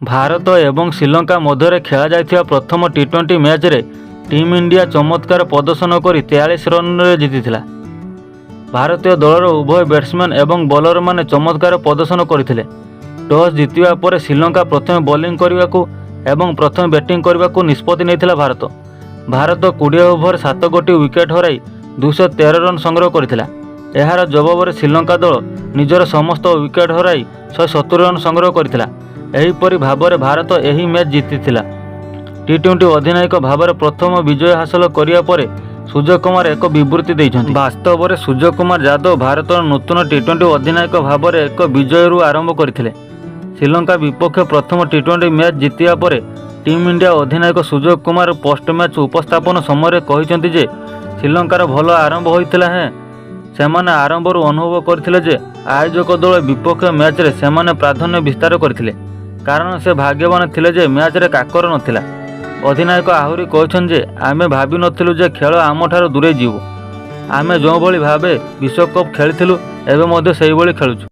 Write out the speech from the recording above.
ଭାରତ ଏବଂ ଶ୍ରୀଲଙ୍କା ମଧ୍ୟରେ ଖେଳାଯାଇଥିବା ପ୍ରଥମ ଟି20 ମ୍ୟାଚ୍ରେ ଟିମ୍ ଇଣ୍ଡିଆ ଚମତ୍କାର ପ୍ରଦର୍ଶନ କରି 43 ରନ୍ରେ ଜିତିଥିଲା। ଭାରତୀୟ ଦଳର ଉଭୟ ବ୍ୟାଟ୍ସମ୍ୟାନ୍ ଏବଂ ବୋଲରମାନେ ଚମତ୍କାର ପ୍ରଦର୍ଶନ କରିଥିଲେ। ଟସ୍ ଜିତିବା ପରେ ଶ୍ରୀଲଙ୍କା ପ୍ରଥମେ ବୋଲିଂ କରିବାକୁ ଏବଂ ପ୍ରଥମେ ବ୍ୟାଟିଂ କରିବାକୁ ନିଷ୍ପତ୍ତି ନେଇଥିଲା। ଭାରତ 20 ଓଭର 7 ଗୋଟି ୱିକେଟ୍ ହରାଇ 213 ରନ୍ ସଂଗ୍ରହ କରିଥିଲା। ଏହାର ଜବାବରେ ଶ୍ରୀଲଙ୍କା ଦଳ ନିଜର ସମସ୍ତ ୱିକେଟ୍ ହରାଇ 170 ରନ୍ ସଂଗ୍ରହ କରିଥିଲା। ଏହିପରି ଭାବରେ ଭାରତ ଏହି ମ୍ୟାଚ୍ ଜିତିଥିଲା। ଟି20 ଅଧିନାୟକ ଭାବରେ ପ୍ରଥମ ବିଜୟ ହାସଲ କରିବା ପରେ ସୂର୍ଯ୍ୟ କୁମାର ଏକ ବିବୃତ୍ତି ଦେଇଛନ୍ତି। ବାସ୍ତବରେ ସୂର୍ଯ୍ୟ କୁମାର ଯାଦବ ଭାରତର ନୂତନ ଟି20 ଅଧିନାୟକ ଭାବରେ ଏକ ବିଜୟରୁ ଆରମ୍ଭ କରିଥିଲେ। ଶ୍ରୀଲଙ୍କା ବିପକ୍ଷ ପ୍ରଥମ ଟି20 ମ୍ୟାଚ୍ ଜିତିବା ପରେ ଟିମ୍ ଇଣ୍ଡିଆ ଅଧିନାୟକ ସୂର୍ଯ୍ୟ କୁମାର ପୋଷ୍ଟ ମ୍ୟାଚ୍ ଉପସ୍ଥାପନ ସମୟରେ କହିଛନ୍ତି ଯେ ଶ୍ରୀଲଙ୍କାର ଭଲ ଆରମ୍ଭ ହୋଇଥିଲା। ସେମାନେ ଆରମ୍ଭରୁ ଅନୁଭବ କରିଥିଲେ ଯେ ଆୟୋଜକ ଦଳ ବିପକ୍ଷ ମ୍ୟାଚ୍ରେ ସେମାନେ ପ୍ରାଧାନ୍ୟ ବିସ୍ତାର କରିଥିଲେ, କାରଣ ସେ ଭାଗ୍ୟବାନ ଥିଲେ ଯେ ମ୍ୟାଚ୍ରେ କାକର ନଥିଲା। ଅଧିନାୟକ ଆହୁରି କହିଛନ୍ତି ଯେ ଆମେ ଭାବିନଥିଲୁ ଯେ ଖେଳ ଆମଠାରୁ ଦୂରେଇ ଯିବ। ଆମେ ଯେଉଁଭଳି ଭାବେ ବିଶ୍ୱକପ୍ ଖେଳିଥିଲୁ ଏବେ ମଧ୍ୟ ସେହିଭଳି ଖେଳୁଛୁ।